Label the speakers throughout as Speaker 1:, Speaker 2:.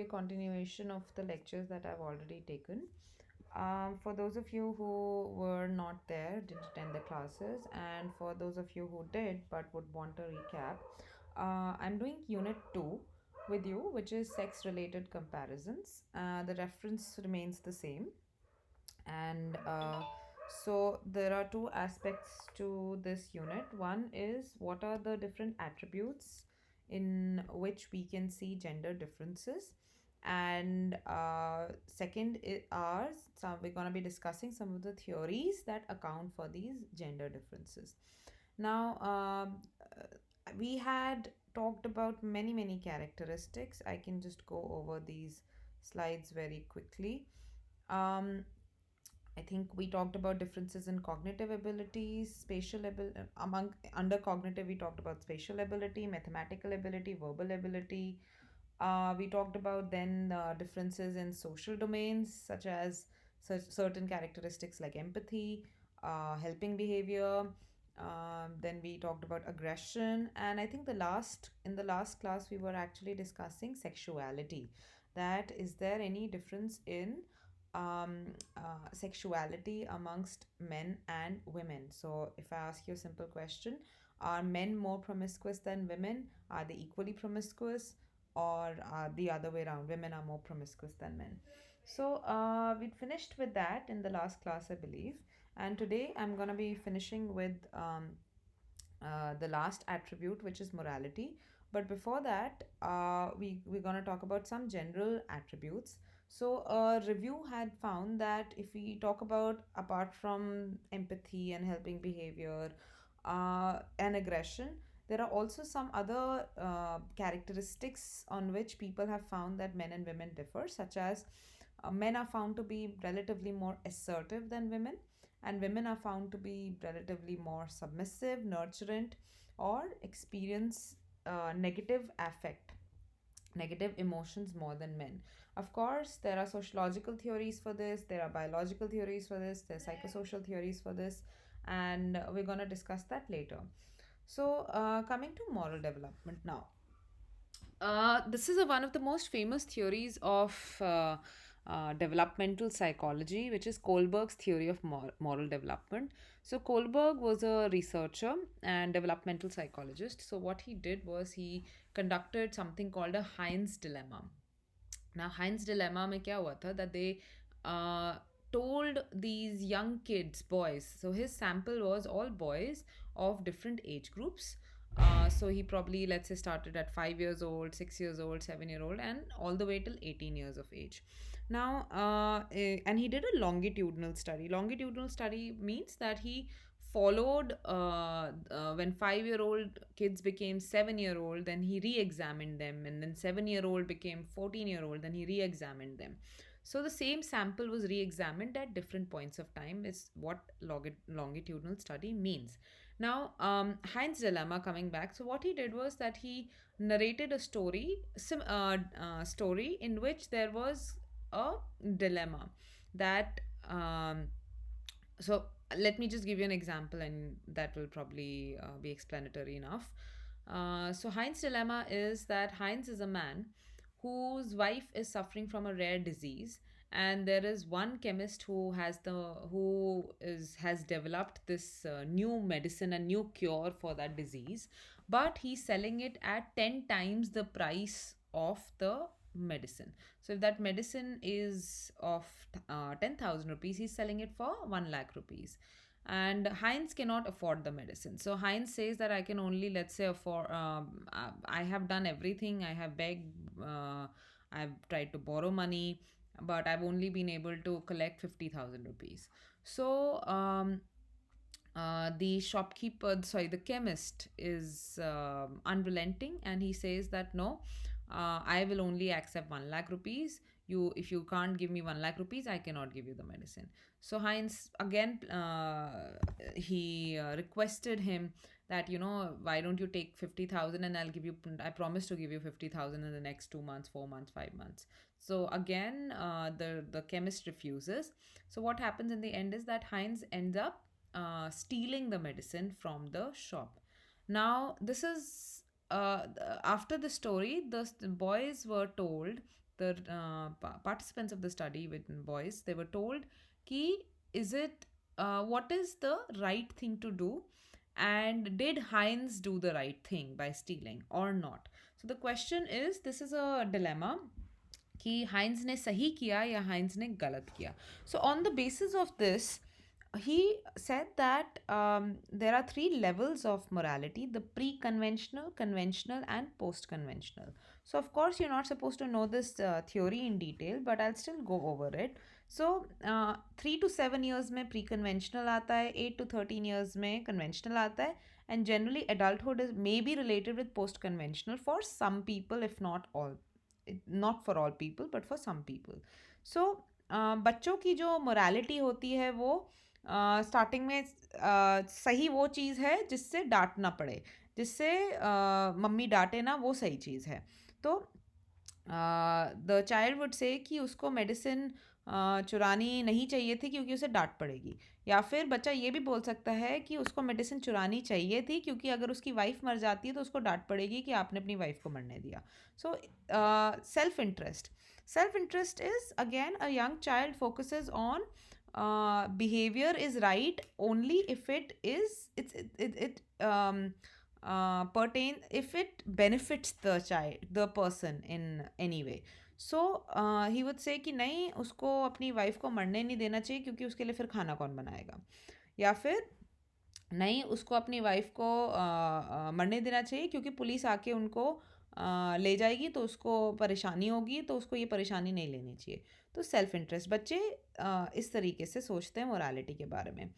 Speaker 1: A continuation of the lectures that I've already taken. For those of you who were not there, didn't attend the classes, and for those of you who did but would want a recap, I'm doing Unit 2 with you, which is sex related comparisons. The reference remains the same, and so there are two aspects to this unit. One is what are the different attributes in which we can see gender differences, and are some we're going to be discussing some of the theories that account for these gender differences. Now, we had talked about many characteristics. I can just go over these slides very quickly. um, I think we talked about differences in cognitive abilities, spatial ability. Among under cognitive, we talked about spatial ability, mathematical ability, verbal ability. We talked about then differences in social domains, such as certain characteristics like empathy, helping behavior. Then we talked about aggression, and I think the last class we were actually discussing sexuality. That is there any difference in sexuality amongst men and women? So, if I ask you a simple question, are men more promiscuous than women? Are they equally promiscuous? Or the other way around, women are more promiscuous than men? So, we finished with that in the last class, I believe. And today I'm going to be finishing with the last attribute, which is morality. But before that, we're going to talk about some general attributes. So, a review had found that if we talk about apart from empathy and helping behavior and aggression, there are also some other characteristics on which people have found that men and women differ, such as men are found to be relatively more assertive than women, and women are found to be relatively more submissive, nurturant, or experience negative affect, negative emotions more than men. Of course, there are sociological theories for this, there are biological theories for this, there are psychosocial theories for this, and we're going to discuss that later. So, coming to moral development now. This is one of the most famous theories of developmental psychology, which is Kohlberg's theory of moral development. So, Kohlberg was a researcher and developmental psychologist. So, what he did was he conducted something called a Heinz dilemma. Now, Heinz dilemma में क्या हुआ था that they told these young kids, boys. So his sample was all boys of different age groups. So he probably, let's say, started at 5 years old, 6 years old, 7 year old, and all the way till 18 years of age. Now, and he did a longitudinal study. Longitudinal study means that he followed when 5 year old kids became 7 year old, then he re examined them, and then 7 year old became 14 year old, then he re examined them. So the same sample was re examined at different points of time, is what longitudinal study means. Now, Heinz dilemma, coming back. So, what he did was that he narrated a story in which there was a dilemma that so let me just give you an example, and that will probably be explanatory enough. So Heinz dilemma is that Heinz is a man whose wife is suffering from a rare disease, and there is one chemist who has developed this new medicine, a new cure for that disease, but he's selling it at 10 times the price of the medicine. So if that medicine is of 10,000 rupees, he's selling it for 1 lakh rupees. And Heinz cannot afford the medicine. So Heinz says that I can only, let's say, afford, I have done everything. I have begged, I've tried to borrow money, but I've only been able to collect 50,000 rupees. So, the chemist is unrelenting, and he says that no, I will only accept 1 lakh rupees. If you can't give me 1 lakh rupees, I cannot give you the medicine. So Heinz again, he requested him that, why don't you take 50,000 and I promise to give you 50,000 in the next 2 months, 4 months, 5 months. So again, the chemist refuses. So what happens in the end is that Heinz ends up stealing the medicine from the shop. Now, this is after the story, the boys were told the participants of the study with boys, they were told ki is it what is the right thing to do, and did Heinz do the right thing by stealing or not. So the question is, this is a dilemma कि हाइंस ने सही किया या हाइंस ने गलत किया. So on the basis of this, he said that there are three levels of morality: the pre-conventional, conventional, and post-conventional. So of course you're not supposed to know this theory in detail, but I'll still go over it. So 3 to 7 years में pre-conventional आता है, 8 to 13 years में conventional आता है, and generally adulthood is may be related with post-conventional for some people, if not all. Not for all people, but for some people. So बच्चों की जो morality होती है वो स्टार्टिंग में सही वो चीज़ है जिससे डांट ना पड़े, जिससे मम्मी डांटे ना, वो सही चीज़ है. तो द चाइल्ड वुड से कि उसको मेडिसिन चुरानी नहीं चाहिए थी क्योंकि उसे डांट पड़ेगी, या फिर बच्चा ये भी बोल सकता है कि उसको मेडिसिन चुरानी चाहिए थी क्योंकि अगर उसकी वाइफ मर जाती है तो उसको डांट पड़ेगी कि आपने अपनी वाइफ को मरने दिया. So self interest is again a young child focuses on behavior is right only if it is it pertain if it benefits the child, the person in any way. So he would say कि नहीं, उसको अपनी wife को मरने नहीं देना चाहिए क्योंकि उसके लिए फिर खाना कौन बनाएगा, या फिर नहीं, उसको अपनी वाइफ को मरने देना चाहिए क्योंकि पुलिस आके उनको ले जाएगी तो उसको परेशानी होगी, तो उसको ये परेशानी नहीं लेनी चाहिए. तो सेल्फ इंटरेस्ट, बच्चे इस तरीके से सोचते हैं मोरालिटी के बारे में.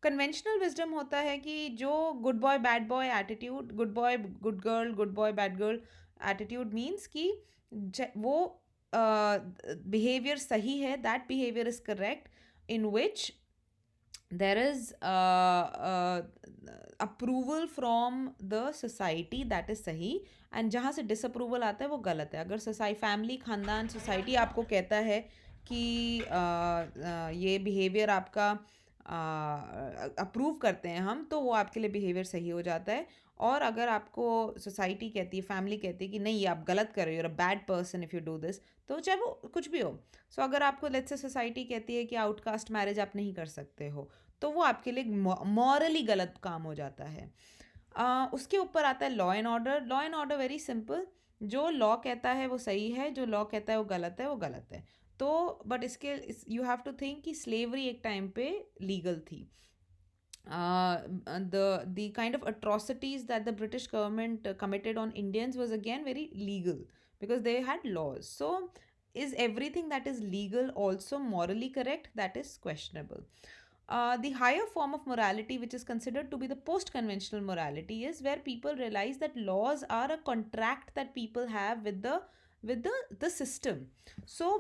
Speaker 1: कन्वेंशनल विजडम होता है कि जो good boy bad boy attitude, good boy good girl, good boy bad girl attitude means कि वो बिहेवियर सही है, that behaviour is correct in which there is approval from the society, that is सही, and जहाँ से disapproval आता है वो गलत है. अगर सोसाइटी, फैमिली, खानदान, सोसाइटी आपको कहता है कि ये बिहेवियर आपका अप्रूव करते हैं हम, तो वो आपके लिए बिहेवियर सही हो जाता है. और अगर आपको सोसाइटी कहती है, फैमिली कहती है कि नहीं, ये आप गलत कर रहे हो, you're a bad person if you do this, तो चाहे वो कुछ भी हो. सो अगर आपको लेट्स से सोसाइटी कहती है कि आउटकास्ट मैरिज आप नहीं कर सकते हो, तो वो आपके लिए मॉरली गलत काम हो जाता है. उसके ऊपर आता है law and order. Law and order very simple, जो लॉ कहता है वो सही है, जो लॉ कहता है वो गलत है, वो गलत है. तो बट इसके यू हैव टू थिंक कि स्लेवरी एक टाइम पे लीगल थी. The kind of atrocities that the British government committed on Indians was again very legal because they had laws. So is everything that is legal also morally correct? That is questionable. The higher form of morality, which is considered to be the post-conventional morality, is where people realize that laws are a contract that people have with the system. So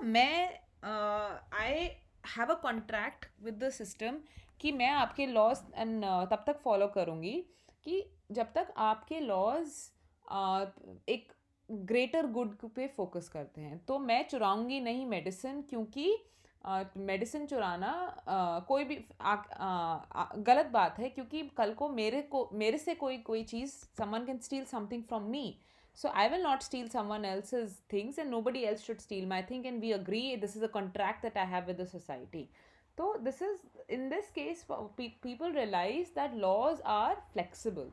Speaker 1: I have a contract with the system कि मैं आपके laws and तब तक follow करूँगी कि जब तक आपके लॉज एक ग्रेटर गुड पे फोकस करते हैं. तो मैं चुराऊँगी नहीं मेडिसिन, क्योंकि मेडिसिन चुराना कोई भी गलत बात है, क्योंकि कल को मेरे से कोई चीज़, someone can steal something from me. So I will not steal someone else's things, and nobody else should steal my thing, and we agree this is a contract that I have with the society. So this is, in this case, people realize that laws are flexible,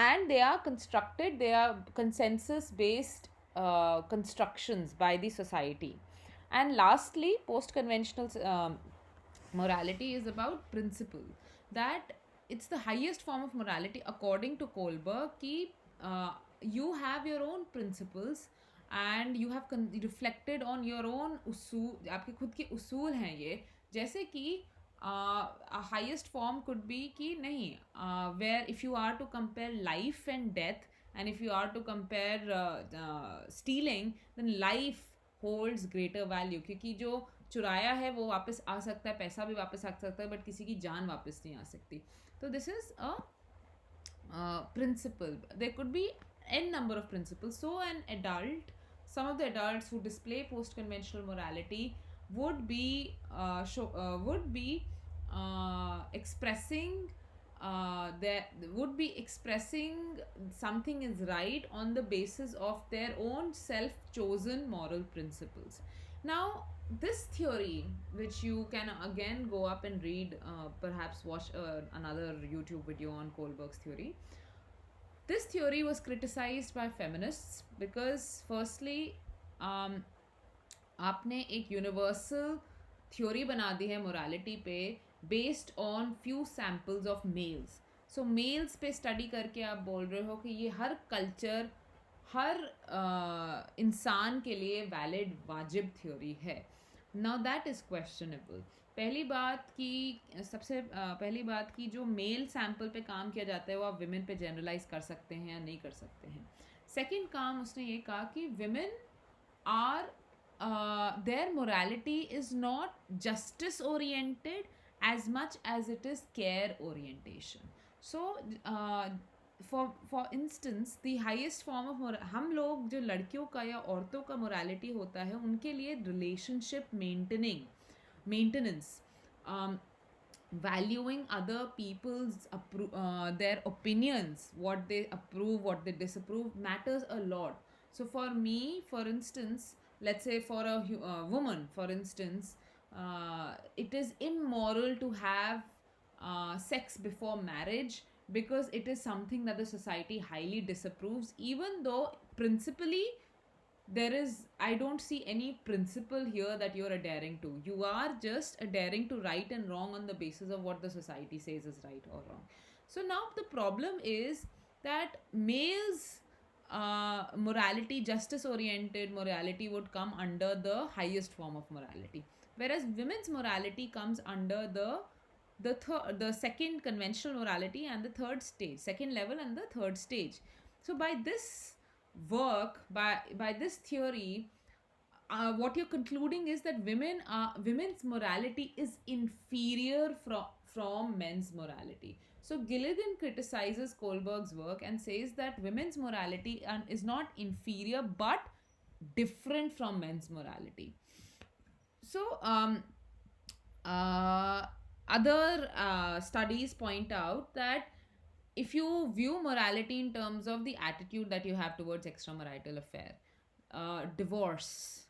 Speaker 1: and they are constructed, they are consensus based constructions by the society. And lastly, post conventional morality is about principle, that it's the highest form of morality according to Kohlberg ki you have your own principles and you have reflected on your own usul, आपके खुद के उसूल हैं ये. जैसे कि a highest form could be कि नहीं, where if you are to compare life and death, and if you are to compare stealing, then life holds greater value, क्योंकि जो चुराया है वो वापस आ सकता है, पैसा भी वापस आ सकता है, बट किसी की जान वापस नहीं आ सकती. तो this is a principle. There could be n number of principles. So an adult, some of the adults who display post-conventional morality would be expressing they would be expressing something is right on the basis of their own self chosen moral principles. Now, this theory, which you can again go up and read, perhaps watch another YouTube video on Kohlberg's theory. This theory was criticized by feminists because, firstly, um, आपने एक universal theory बना दी है morality पे based on few samples of males. So males पे study करके आप बोल रहे हो कि ये हर कल्चर, हर इंसान के लिए वैलिड वाजिब थ्योरी है. Now that is questionable. पहली बात की जो मेल सैम्पल पे काम किया जाता है वो आप विमेन पे जनरलाइज कर सकते हैं या नहीं कर सकते हैं. सेकेंड काम उसने ये कहा कि women are their morality is not justice oriented as much as it is care orientation. So for instance, the highest form of हम लोग जो लड़कियों का या औरतों का morality होता है उनके लिए relationship maintenance, valuing other people's their opinions, what they approve, what they disapprove, matters a lot. So for me, for instance, let's say for a woman, for instance, it is immoral to have sex before marriage because it is something that the society highly disapproves, even though principally there is, I don't see any principle here that you're adhering to. You are just adhering to right and wrong on the basis of what the society says is right or wrong. So now the problem is that males morality, justice oriented morality would come under the highest form of morality, whereas women's morality comes under the second conventional morality and the third stage, second level and the third stage. So by this work, by this theory, what you're concluding is that women's morality is inferior from men's morality. So Gilligan criticizes Kohlberg's work and says that women's morality is not inferior but different from men's morality. So other studies point out that if you view morality in terms of the attitude that you have towards extramarital affair, divorce,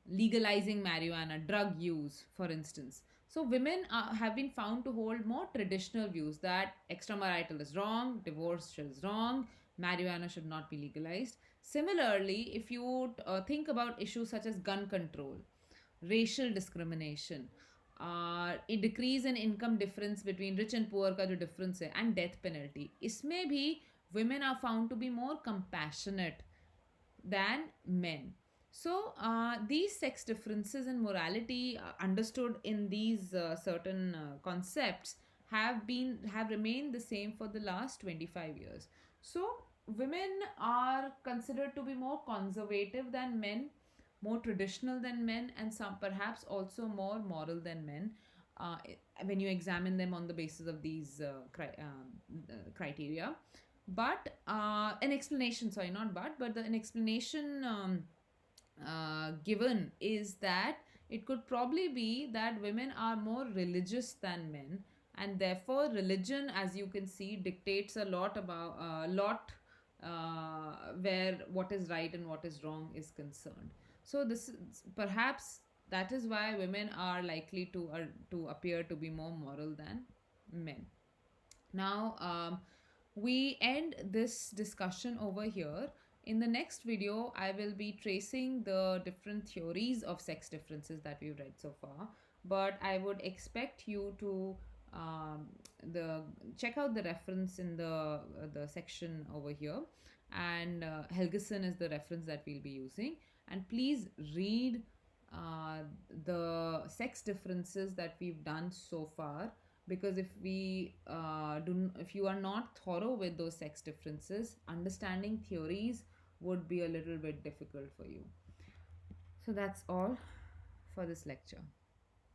Speaker 1: legalizing marijuana, drug use, for instance. So women have been found to hold more traditional views that extramarital is wrong, divorce is wrong, marijuana should not be legalized. Similarly, if you think about issues such as gun control, racial discrimination, a decrease in income difference between rich and poor का जो difference है, and death penalty, इसमें भी women are found to be more compassionate than men. So these sex differences in morality understood in these certain concepts have remained the same for the last 25 years. So women are considered to be more conservative than men, more traditional than men, and some perhaps also more moral than men, uh, when you examine them on the basis of these criteria. But an explanation, sorry, not but an explanation given is that it could probably be that women are more religious than men, and therefore religion, as you can see, dictates a lot about where what is right and what is wrong is concerned. So this is perhaps that is why women are likely to appear to be more moral than men. Now we end this discussion over here. In the next video, I will be tracing the different theories of sex differences that we've read so far. But I would expect you to the check out the reference in the section over here, and Helgeson is the reference that we'll be using. And please read the sex differences that we've done so far, because if you are not thorough with those sex differences, understanding theories would be a little bit difficult for you. So that's all for this lecture.